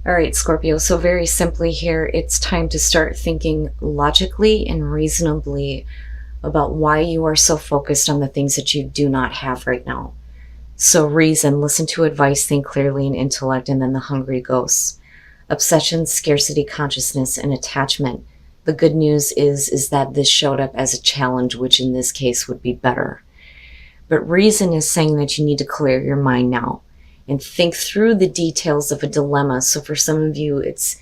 All right, Scorpio. So very simply here, it's time to start thinking logically and reasonably about why you are so focused on the things that you do not have right now. So reason, listen to advice, think clearly, and intellect, and then the hungry ghosts. Obsession, scarcity, consciousness, and attachment. The good news is that this showed up as a challenge, which in this case would be better. But reason is saying that you need to clear your mind now and think through the details of a dilemma. So for some of you, it's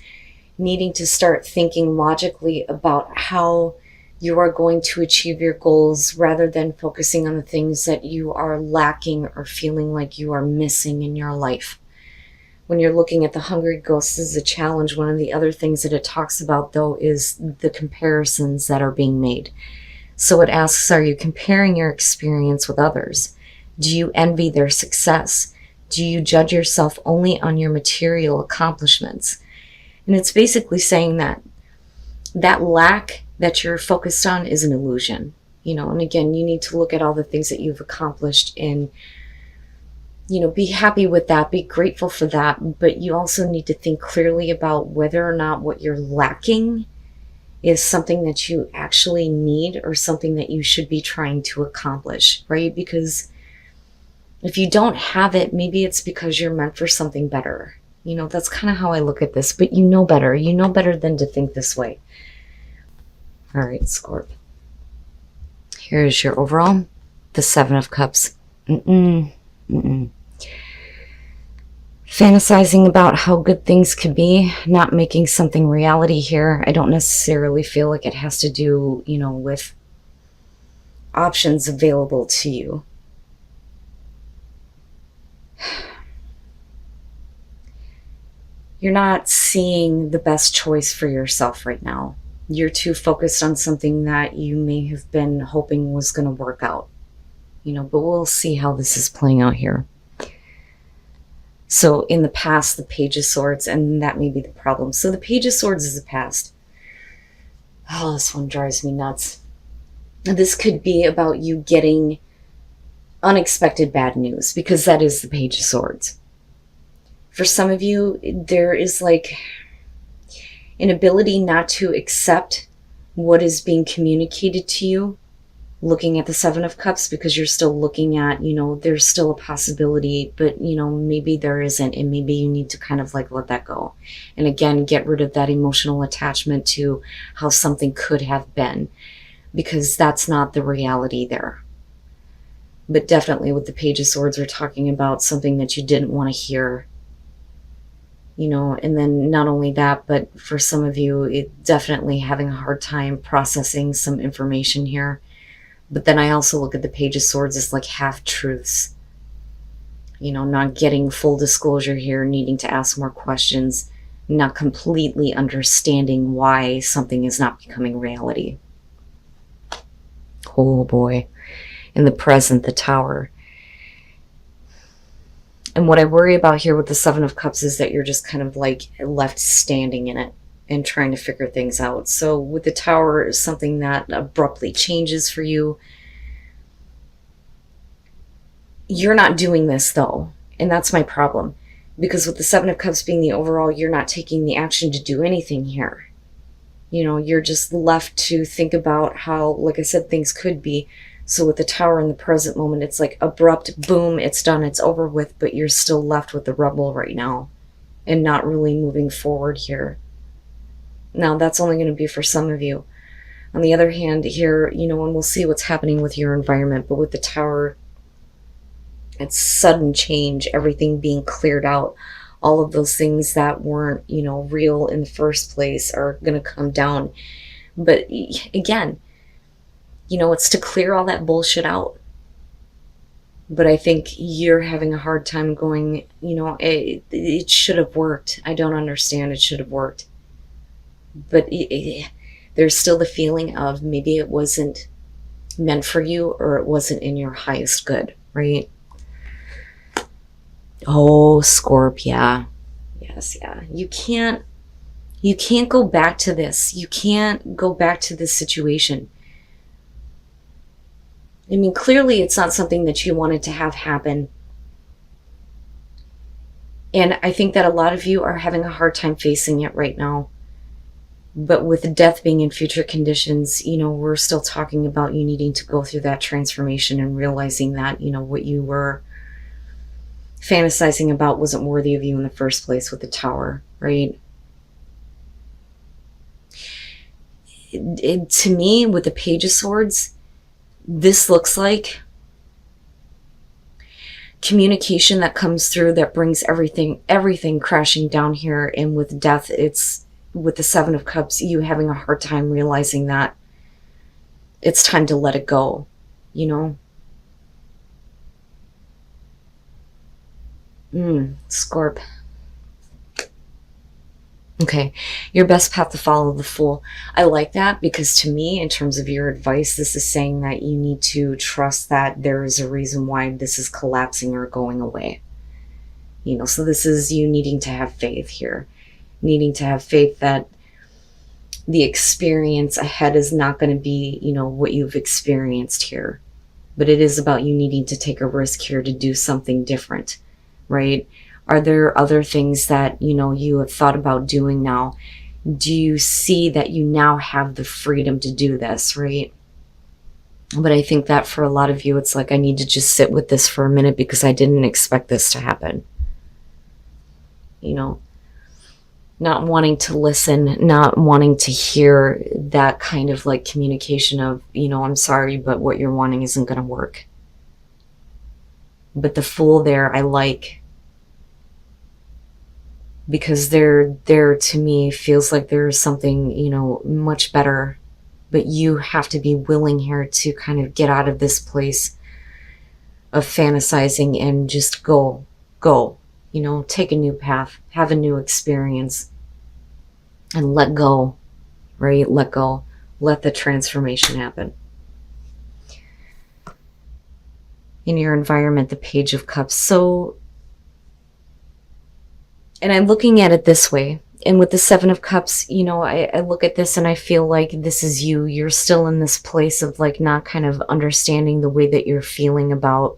needing to start thinking logically about how you are going to achieve your goals rather than focusing on the things that you are lacking or feeling like you are missing in your life. When you're looking at the hungry ghosts as a challenge, one of the other things that it talks about, though, is the comparisons that are being made. So it asks, are you comparing your experience with others? Do you envy their success? Do you judge yourself only on your material accomplishments? And it's basically saying that that lack that you're focused on is an illusion. And again, you need to look at all the things that you've accomplished and be happy with that, be grateful for that, but you also need to think clearly about whether or not what you're lacking is something that you actually need or something that you should be trying to accomplish, right? Because if you don't have it, maybe it's because you're meant for something better. That's kind of how I look at this, but you know better. You know better than to think this way. All right, Scorp. Here's your overall. The Seven of Cups. Fantasizing about how good things could be, not making something reality here. I don't necessarily feel like it has to do, with options available to you. You're not seeing the best choice for yourself right now. You're too focused on something that you may have been hoping was going to work out. But we'll see how this is playing out here. So in the past, the Page of Swords, and that may be the problem. So the Page of Swords is the past. Oh, this one drives me nuts. This could be about you getting unexpected bad news, because that is the Page of Swords. For some of you, there is like an ability not to accept what is being communicated to you, looking at the Seven of Cups, because you're still looking at, there's still a possibility, but, maybe there isn't, and maybe you need to kind of like let that go. And again, get rid of that emotional attachment to how something could have been, because that's not the reality there. But definitely with the Page of Swords, we're talking about something that you didn't want to hear. And then not only that, but for some of you, it definitely having a hard time processing some information here. But then I also look at the Page of Swords as like half-truths. Not getting full disclosure here, needing to ask more questions, not completely understanding why something is not becoming reality. Oh boy. In the present, the Tower. And what I worry about here with the Seven of Cups is that you're just kind of like left standing in it and trying to figure things out. So with the Tower, something that abruptly changes for you. You're not doing this though, and that's my problem. Because with the Seven of Cups being the overall, you're not taking the action to do anything here. You're just left to think about how, like I said, things could be. So with the Tower in the present moment, it's like abrupt, boom, it's done, it's over with, but you're still left with the rubble right now and not really moving forward here. Now, that's only going to be for some of you. On the other hand, here, and we'll see what's happening with your environment, but with the Tower, it's sudden change, everything being cleared out. All of those things that weren't, real in the first place are going to come down. But again, it's to clear all that bullshit out. But I think you're having a hard time going, it should have worked. I don't understand. It should have worked. But there's still the feeling of maybe it wasn't meant for you, or it wasn't in your highest good, right? Oh, Scorp, yeah. Yes, yeah. You can't go back to this. You can't go back to this situation. I mean, clearly it's not something that you wanted to have happen. And I think that a lot of you are having a hard time facing it right now. But with death being in future conditions, we're still talking about you needing to go through that transformation and realizing that, what you were fantasizing about wasn't worthy of you in the first place with the Tower, right? To me, with the Page of Swords, this looks like communication that comes through that brings everything crashing down here. And with death, it's with the Seven of Cups, you having a hard time realizing that it's time to let it go, Scorp. Okay, your best path to follow, the Fool. I like that because to me, in terms of your advice, this is saying that you need to trust that there is a reason why this is collapsing or going away. So this is you needing to have faith here. Needing to have faith that the experience ahead is not going to be, what you've experienced here. But it is about you needing to take a risk here to do something different, right? Are there other things that, you have thought about doing now? Do you see that you now have the freedom to do this, right? But I think that for a lot of you, it's like, I need to just sit with this for a minute because I didn't expect this to happen. Not wanting to listen, not wanting to hear that kind of like communication of, I'm sorry, but what you're wanting isn't going to work. But the Fool there, I like, because there to me feels like there's something, much better, but you have to be willing here to kind of get out of this place of fantasizing and just go, take a new path, have a new experience, and let go, right? Let go. Let the transformation happen. In your environment, the Page of Cups. So, and I'm looking at it this way. And with the Seven of Cups, I look at this and I feel like this is you. You're still in this place of like not kind of understanding the way that you're feeling about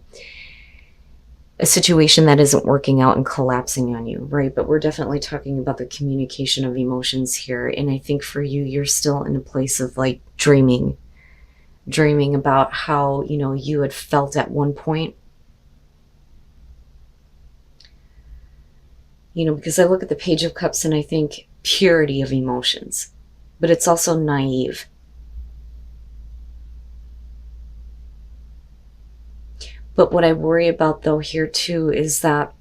a situation that isn't working out and collapsing on you, right? But we're definitely talking about the communication of emotions here. And I think for you, you're still in a place of like dreaming about how, you had felt at one point. Because I look at the Page of Cups and I think purity of emotions, but it's also naive. But what I worry about though here too is that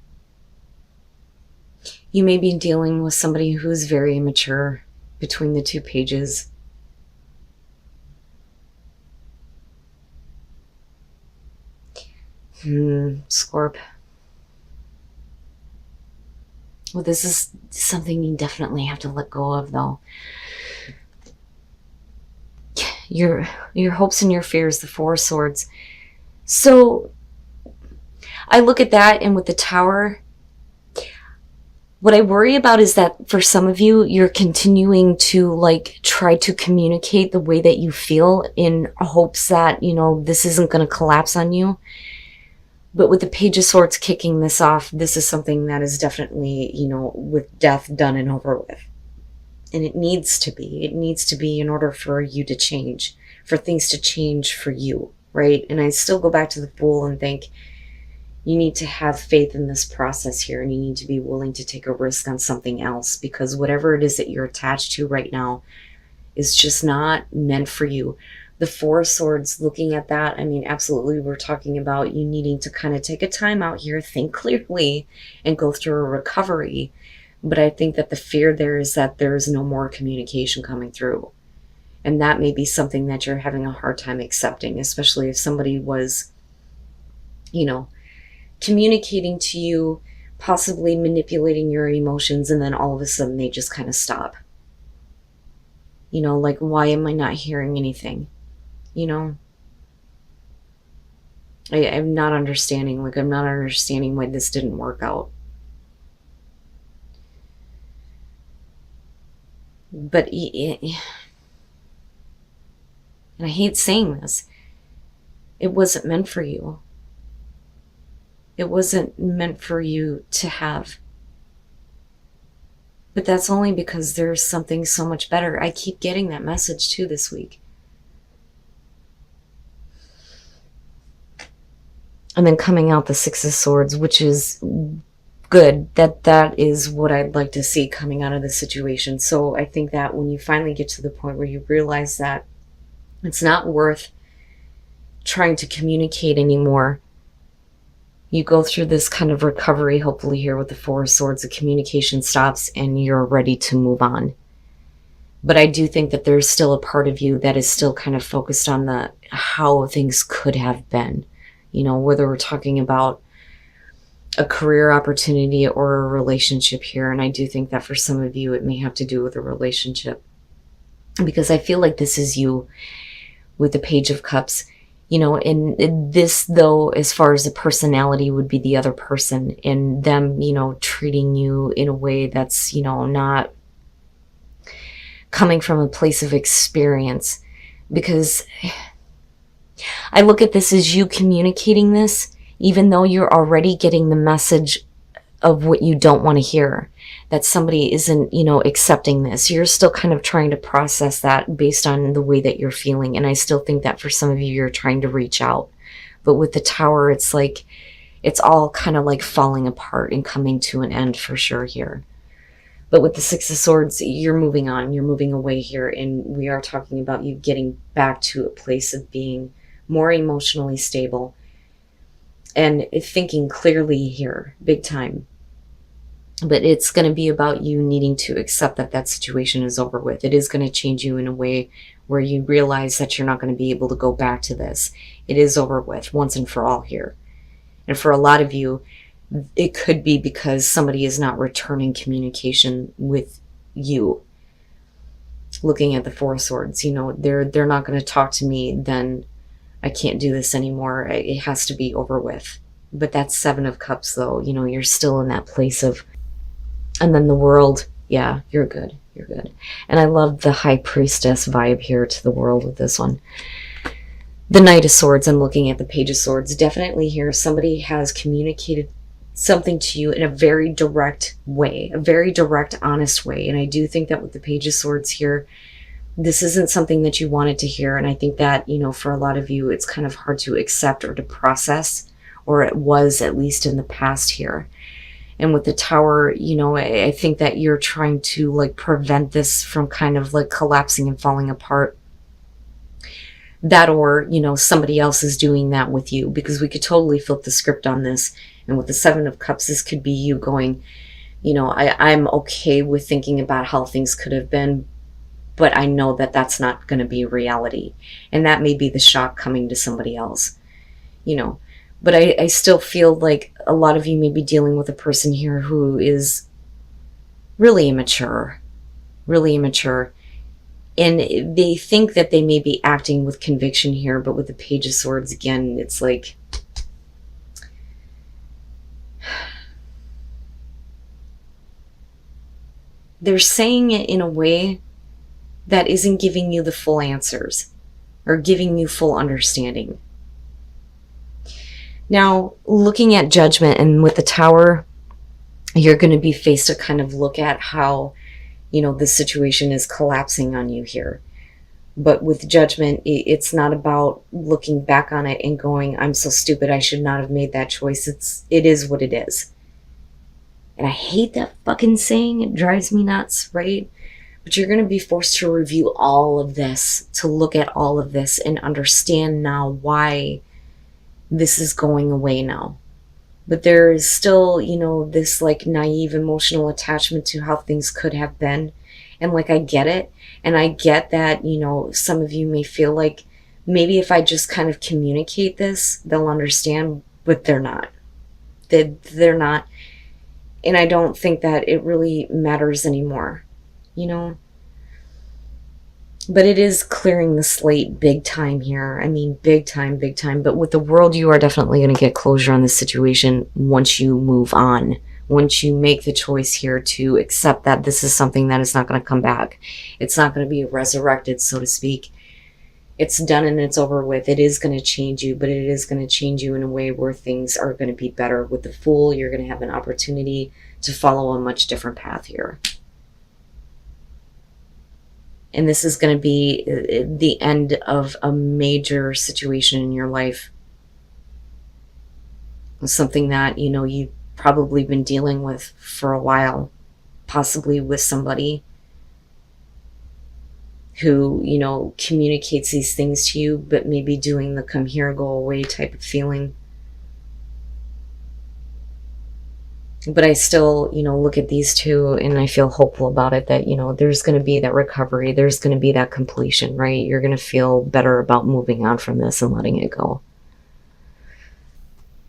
you may be dealing with somebody who's very immature between the two pages. Scorp. Well, this is something you definitely have to let go of though. Your hopes and your fears, the Four of Swords. So I look at that, and with the Tower, what I worry about is that for some of you, you're continuing to like try to communicate the way that you feel in hopes that, this isn't going to collapse on you. But with the Page of Swords kicking this off, this is something that is definitely, with death done and over with. And it needs to be. It needs to be in order for you to change, for things to change for you, right? And I still go back to the Fool and think you need to have faith in this process here, and you need to be willing to take a risk on something else, because whatever it is that you're attached to right now is just not meant for you. The Four of Swords, looking at that, I mean, absolutely, we're talking about you needing to kind of take a time out here, think clearly, and go through a recovery. But I think that the fear there is that there's no more communication coming through. And that may be something that you're having a hard time accepting, especially if somebody was, communicating to you, possibly manipulating your emotions, and then all of a sudden they just kind of stop. Like, why am I not hearing anything? I'm not understanding. Like, I'm not understanding why this didn't work out. But, and I hate saying this, it wasn't meant for you. It wasn't meant for you to have. But that's only because there's something so much better. I keep getting that message too this week. And then coming out the Six of Swords, which is good. That is what I'd like to see coming out of the situation. So I think that when you finally get to the point where you realize that it's not worth trying to communicate anymore, you go through this kind of recovery, hopefully here with the Four of Swords, the communication stops and you're ready to move on. But I do think that there's still a part of you that is still kind of focused on the how things could have been. You know, whether we're talking about a career opportunity or a relationship here. And I do think that for some of you, it may have to do with a relationship. Because I feel like this is you with the Page of Cups. You know, and this, though, as far as the personality would be the other person, and them, you know, treating you in a way that's, you know, not coming from a place of experience. Because I look at this as you communicating this, even though you're already getting the message of what you don't want to hear, that somebody isn't, you know, accepting this. You're still kind of trying to process that based on the way that you're feeling. And I still think that for some of you, you're trying to reach out. But with the Tower, it's like, it's all kind of like falling apart and coming to an end for sure here. But with the Six of Swords, you're moving on, you're moving away here. And we are talking about you getting back to a place of being more emotionally stable and thinking clearly here, big time. But it's going to be about you needing to accept that that situation is over with. It is going to change you in a way where you realize that you're not going to be able to go back to this. It is over with once and for all here. And for a lot of you, it could be because somebody is not returning communication with you. Looking at the Four of Swords, you know, they're not going to talk to me, then I can't do this anymore. It has to be over with. But that's Seven of Cups, though. You know, you're still in that place of, and then the World, yeah, you're good. You're good. And I love the High Priestess vibe here to the World with this one. The Knight of Swords, I'm looking at the Page of Swords. Definitely here, somebody has communicated something to you in a very direct way, a very direct, honest way. And I do think that with the Page of Swords here, this isn't something that you wanted to hear. And I think that, you know, for a lot of you, it's kind of hard to accept or to process, or it was at least in the past here. And with the Tower, you know, I think that you're trying to like prevent this from kind of like collapsing and falling apart. That, or, you know, somebody else is doing that with you, because we could totally flip the script on this. And with the Seven of Cups, this could be you going, you know, I'm okay with thinking about how things could have been, but I know that that's not going to be reality. And that may be the shock coming to somebody else, you know. But I still feel like a lot of you may be dealing with a person here who is really immature. Really immature. And they think that they may be acting with conviction here, but with the Page of Swords, again, it's like, they're saying it in a way that isn't giving you the full answers or giving you full understanding. Now, looking at Judgment, and with the Tower, you're going to be faced to kind of look at how, you know, the situation is collapsing on you here. But with Judgment, it's not about looking back on it and going, I'm so stupid, I should not have made that choice. It is what it is. And I hate that fucking saying. It drives me nuts, right? But you're going to be forced to review all of this, to look at all of this and understand now why this is going away now. But there is still, you know, this like naive emotional attachment to how things could have been. And like, I get it. And I get that, you know, some of you may feel like maybe if I just kind of communicate this, they'll understand, but they're not. They're not. And I don't think that it really matters anymore, you know. But it is clearing the slate big time here. I mean, big time, big time. But with the World, you are definitely going to get closure on this situation once you move on. Once you make the choice here to accept that this is something that is not going to come back. It's not going to be resurrected, so to speak. It's done and it's over with. It is going to change you, but it is going to change you in a way where things are going to be better. With the Fool, you're going to have an opportunity to follow a much different path here. And this is going to be the end of a major situation in your life. Something that, you've probably been dealing with for a while, possibly with somebody who, communicates these things to you, but maybe doing the come here, go away type of feeling. But I still, look at these two and I feel hopeful about it that, there's going to be that recovery. There's going to be that completion, right? You're going to feel better about moving on from this and letting it go.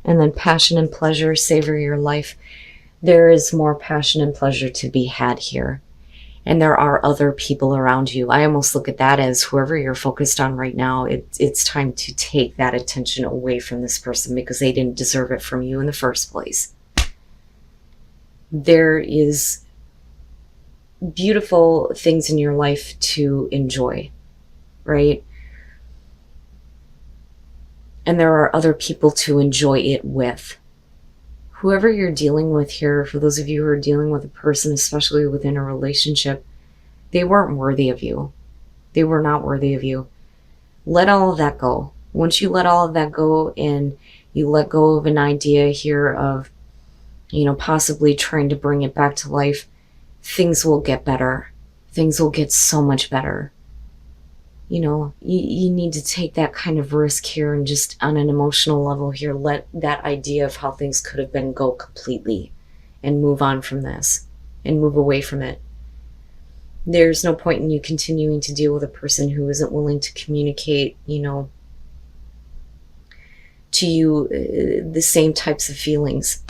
And then passion and pleasure, savor your life. There is more passion and pleasure to be had here. And there are other people around you. I almost look at that as whoever you're focused on right now, it's time to take that attention away from this person because they didn't deserve it from you in the first place. There is beautiful things in your life to enjoy, right? And there are other people to enjoy it with. Whoever you're dealing with here, for those of you who are dealing with a person, especially within a relationship, they weren't worthy of you. They were not worthy of you. Let all of that go. Once you let all of that go and you let go of an idea here of, possibly trying to bring it back to life, things will get better. Things will get so much better. You need to take that kind of risk here and just on an emotional level here, let that idea of how things could have been go completely and move on from this and move away from it. There's no point in you continuing to deal with a person who isn't willing to communicate, to you the same types of feelings.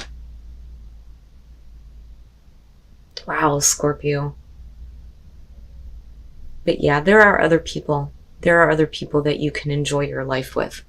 Wow, Scorpio. But yeah, there are other people. There are other people that you can enjoy your life with.